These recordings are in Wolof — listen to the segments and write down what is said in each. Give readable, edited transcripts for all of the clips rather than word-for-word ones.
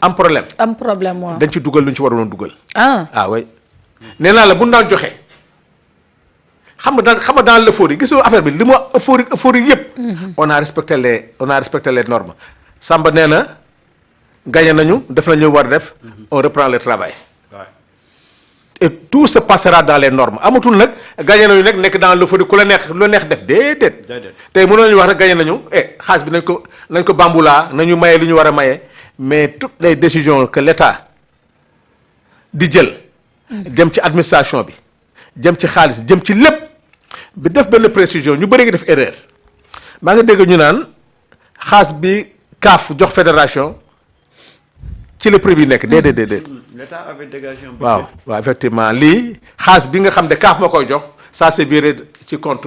am problème. am problème waaw. dañ ci dugal lu ñu ci waroon dugal. ah oui nee naa la bu ñu daan joxe xam nga dans l'euphorie gisoo affaire bi li ma euphorie yëpp. on a respecté les normes. Samba nee na gagné nañu def nañu war def. on reprend le travail. et tout se passera dans les normes amatul nag gagné nañu nekk dans l'euphorie ku la neex lu la neex def déedéet. tey mënoon nañu wax rek gagné nañu xaalis bi nañ ko bambulaa nañu maye lu ñu war a maye mais toutes les décisions que l'État di jël. jëm ci administration bi jëm ci xaalis jëm ci lépp bi def benn précision ñu bëri ngi def erreur maa ngi dégg ñu naan xaalis bi CAF jox fédération ci le prix bi nekk déedéet. l'État avait dégagé un budget. waaw effectivement lii xaalis bi nga xam ne CAF moo koy jox ça c'est viré ci compte.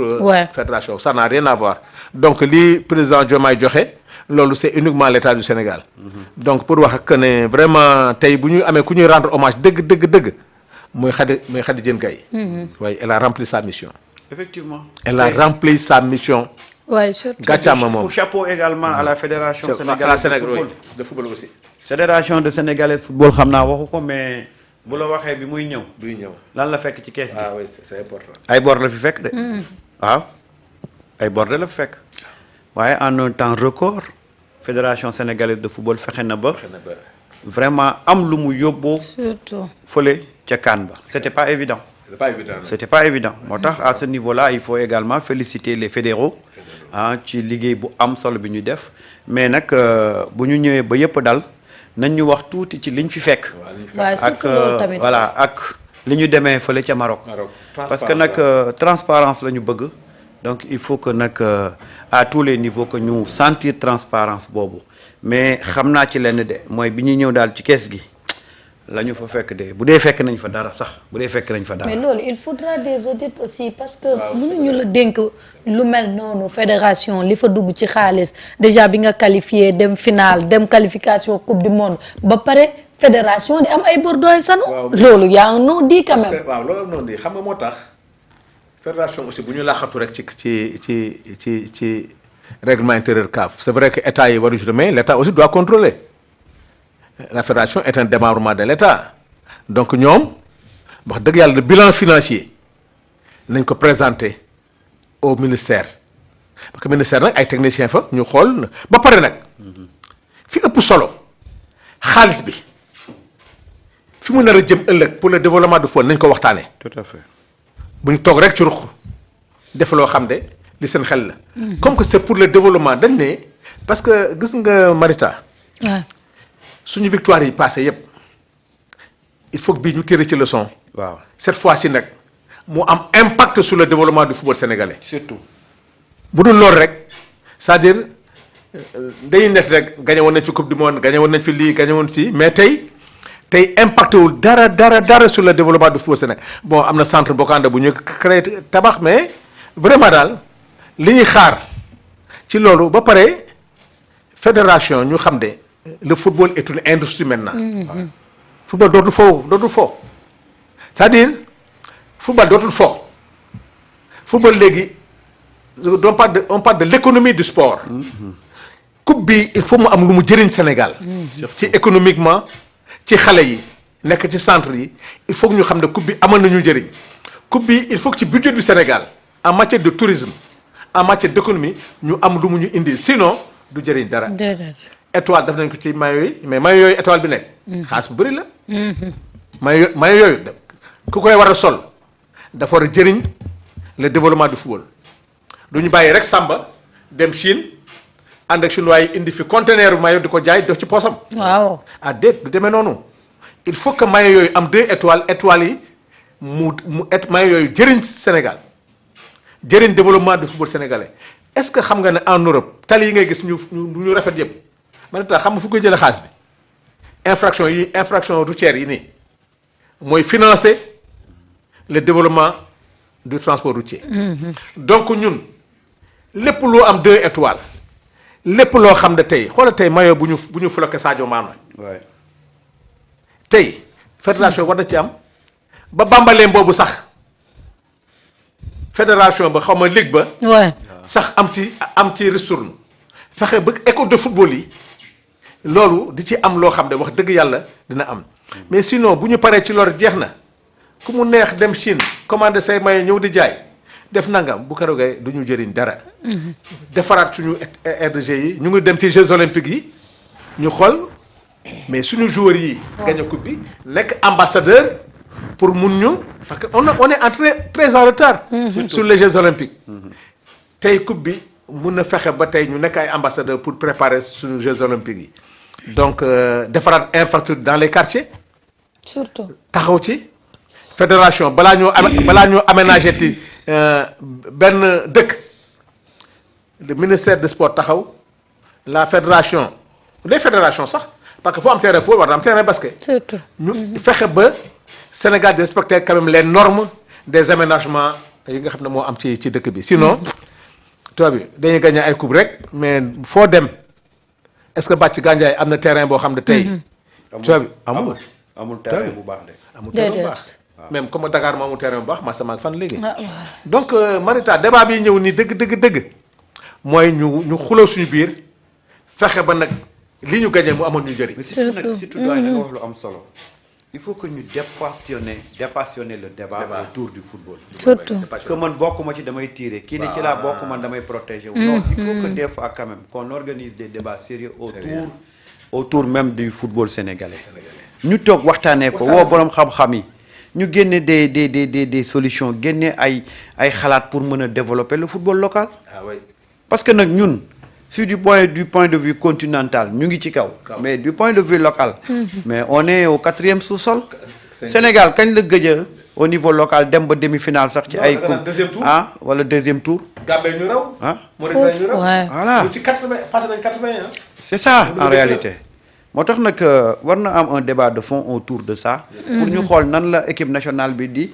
fédération ça n'a rien à voir donc lii président Diomaye joxe loolu c'est uniquement l'État du Sénégal. donc pour wax que ne vraiment tey bu ñu amee ku ñuy rendre hommage dëgg. mooy Khady Diène Gaye. waaye elle a rempli sa mission. effectivement. elle a rempli sa mission. waaye surtout. gàccaama moom chapeau également à la fédération sénégalaise de football aussi. fédération de sénégalais football xam naa waxu ko mais bu la waxee bi muy ñëw. lan la fekk ci kees gi. oui c'est important. ay bor la fi fekk de. waaw ay bor de la fi fekk. waaye en un temps record fédération sénégalaise de football fexe na ba. vraiment am lu mu yóbboo. surtout fële ca CAN ba c'était pas évident. c'était pas évident moo tax à ce niveau-là il faut également féliciter les fédéraux ci liggéey bu am solo bi ñu def mais nag bu ñu ñëwee ba yëpp dal nañ ñu wax tuuti ci liñ fi fekk. ak voilà ak li ñu demee fële ca Maroc. parce que nag transparence la ñu bëgg donc il faut que nag à tous les niveaux que ñu sentir transparence boobu mais xam naa ci lenn de mooy bi ñuy ñëw daal ci kees gi la ñu fa fekk de bu dee fekk nañ fa dara sax bu dee fekk nañ fa dara. mais loolu il faudra des audits aussi parce que mënuñu la dénk lu mel noonu fédération li fa dugg ci xaalis déjà bi nga qualifié dem finale dem qualification coupe du monde ba pare fédération di am ay bor doy sanu. loolu yaa un non-dit quand même. waaw loolu non-dit xam nga moo tax fédération aussi bu ñu laaxatu rek ci règlement intérieur CAF c'est vrai que état yi waruñu mais l'état aussi doit contrôler. La fédération est un démembrement de l'État donc ñoom wax dëgg yàlla le bilan financier nañ ko présenter au ministère parce que ministère nag ay techniciens fa ñu xool ba pare nag fi ëpp solo xaalis bi fi mu nar a jëm ëllëg pour le développement du football nañ ko waxtaanee. tout à fait bu ñu toog rek ci ruq def loo xam ne li seen xel la. comme que c'est pour le développement dañ ne parce que gis nga Marita. suñu victoire yi passé yépp il faut que bii ñu tirer ci leçon. waaw cette fois-ci nag mu am impact sur le développement du football sénégalais. surtout bu dul loolu rek c'est-à-dire dañuy nekk rek gagné woon nañ fi coupe du monde gagné woon nañ fi lii gagné woon ci mais tey impacté wul dara sur le développement du football sénégalais bon am na centre Bokanda bu ñu créé tabax mais vraiment daal li ñuy xaar ci loolu ba pare fédération ñu xam ne. Le football est une industrie maintenant. Football dootul fo c'est-à-dire football dootul fo football léegi on parle de l'économie du sport. coupe bi il faut mu am lu mu jëriñ Sénégal. ci économiquement ci xale yi nekk ci centre yi il faut que ñu xam ne coupe bi amal nañu njëriñ coupe bi il faut que ci budget du Sénégal en matière de tourisme en matière d'économie ñu am lu mu ñu indi sinon du jëriñ dara. étoile def nañ ko ci maillot yi mais maillot yooyu étoile bi nekk. xaalis bu bëri la. maillot yooyu ku koy war a sol dafa war a jëriñ le développement du football du ñu bàyyi rek Samba dem Chine ànd ak chinois yi indi fi conteneur maillot di ko jaay def ci poosam. waaw déet du demee noonu il faut que maillot yooyu am 2 étoiles yi maillot yooyu jëriñ Sénégal jëriñ développement du football sénégalais est-ce que xam nga ne en Europe tali yi ngay gis ñu rafet yëpp. man tax xam nga fu koy jëlee xaalis bi infraction routière yi nii mooy financer le développement du transport routier. donc ñun lépp loo am 2 étoiles lépp loo xam ne tey xoolal tey maillot bu ñu floqué Sadio Mané. tey fédération war na ci am ba bambaleem boobu sax fédération ba xaw ma ligue ba. sax am ci ristourne fexe ba école de football yi. loolu di ci am loo xam ne wax dëgg yàlla dina am mais sinon bu ñu paree ci lor jeex na ku mu neex dem Chine commandé say maye ñëw di jaay def nangam bu keroogee du ñu jëriñ dara. defaraat suñu RDG yi ñu ngi dem ci Jeux olympiques yi ñu xool mais suñu joueurs yi. gagné coupe bi nekk ambassadeur pour mun ñu parce que on est entré très en retard. sur les Jeux olympiques. tey coupe bi mun na fexe ba tey ñu nekk ay ambassadeur pour préparer suñu Jeux olympiques yi donc defaraat infrastructure dans les quartiers. surtout taxaw ci fédération balaa ñoo aménager ti benn dëkk le ministère des sports taxaw la fédération les fédérations sax parce que foo am terrain football war na am terrain basket. surtout ñu fexe ba Sénégal de respecter quand même les normes des aménagements yi nga xam ne moo am ci dëkk bi sinon toi bi dañuy gagné ay coupe rek mais foo dem est-ce que Bathie Gandiaye am na terrain boo xam ne tey. toi bi amul terrain bu baax de. amul terrain bu baax même comme Dakar moo amul terrain bu baax Massama fan léegi. donc Marita débat bi ñëw nii dëgg mooy ñu xuloo suñu biir fexe ba nag li ñu gagné mu amoon ñu jëriñ. mais surtout doy na nga wax lu am solo. il faut que ñu dépassionner le débat autour du football. surtout que man bokkuma ci damay tirer kii ne ci laa bokk man damay protéger wu. non il faut que des fois quand même qu'on organise des débats sérieux autour même du football sénégalais. ñu toog waxtaanee ko woo borom xam-xam yi ñu génne des solutions génne ay xalaat pour mën a développer le football local. ah oui parce que nag ñun sur du point de vue continental ñu ngi ci kaw. mais du point de vue local. mais on est au 4e sous-sol. Sénégal kañ la gëj au niveau local dem ba demi-finale sax ci ay. deuxième tour wala deuxième tour. Gambie ñu raw. Mauritanie ñu raw voilà ci 80 passé nañ 80 c'est ça en réalité. moo tax nag war na am un débat de fond autour de ça. pour ñu xool nan la équipe nationale bi di.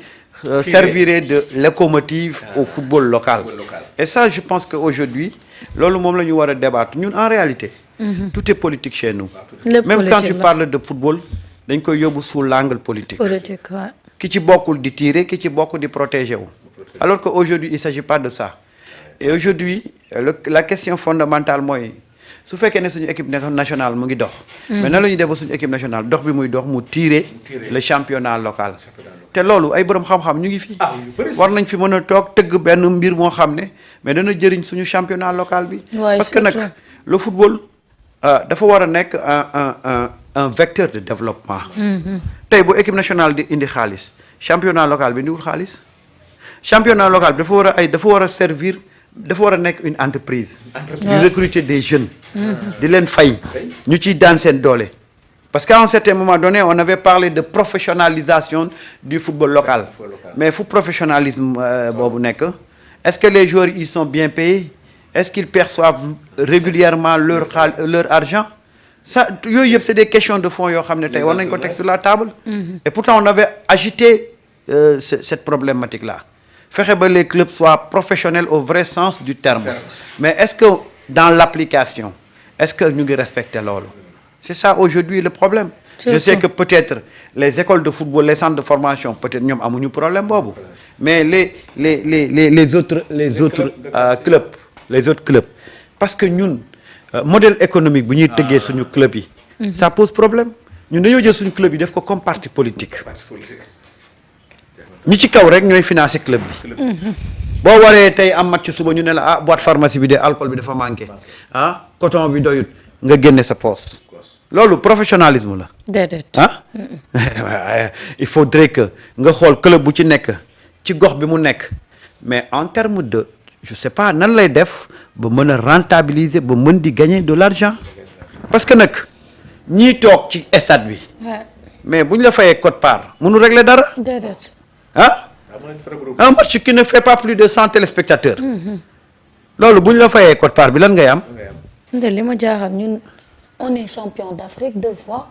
servir de locomotive au football local. Et ça je pense que aujourd'hui loolu moom la ñu war a débattre ñun en réalité. tout est politique chez nous. même quand tu parles de football dañ koy yóbbu sous l'angle politique. ki ci bokkul di tirer ki ci bokk di protéger wu. alors que aujourd'hui il s'agit pas de ça. et aujourd'hui la question fondamentale mooy. su fekkee ne suñu équipe nationale mu ngi dox. mais nan la ñuy def ba suñu équipe nationale dox bi muy dox mu tirer le championnat local. te loolu ay borom xam-xam ñu ngi fi. war nañ fi mën a toog tëgg benn mbir moo xam ne mais dana jëriñ suñu championnat local bi. parce que nag le football dafa war a nekk un vecteur de développement. tey bu équipe nationale di indi xaalis championnat local bi indiwul xaalis. championnat local bi dafa war a servir. dafa war a nekk une entreprise. di recruter des jeunes. di leen fay ñu ciy daan seen doole. parce qu'à un certain moment donné on avait parlé de professionnalisation du football local. mais fu professionnalisme boobu nekk est-ce que les joueurs ils sont bien payés est-ce qu'ils perçoivent régulièrement leur argent ça yooyu yëpp c'est des questions de fond yoo xam ne tey war nañ ko teg sur la table. et pourtant on avait agité cette problématique là. fexe ba les clubs soient professionnels au vrai sens du terme. mais est-ce que dans l'application est-ce que ñu ngi respecter loolu. c'est ça aujourd'hui le problème. je sais que peut-être les écoles de football les centres de formation peut-être ñoom amuñu problème boobu. mais les autres clubs parce que ñun modèle économique bu ñuy tëggee suñu club yi. ça pose problème ñun dañoo jël suñu club yi def ko comme parti politique. ñi ci kaw rek ñooy financer club bi. boo waree tey am match suba ñu ne la boîte pharmacie bi de alcool bi dafa manqué coton bi doyut nga génne sa poche. loolu professionnalisme la. déedéet il faudrait que nga xool club bu ci nekk ci gox bi mu nekk mais en termes de je sais pas nan lay def ba mën a rentabiliser ba mën di gagner de l'argent parce que nag ñii toog ci stade bi. mais bu ñu la fayee quote-part mënu régler dara. déedéet. un match qui ne fait pas plus de 100 téléspectateurs. loolu bu ñu la fayee quote-part bi lan ngay am. li ma jaaxal ñun on est champion d'Afrique 2 fois.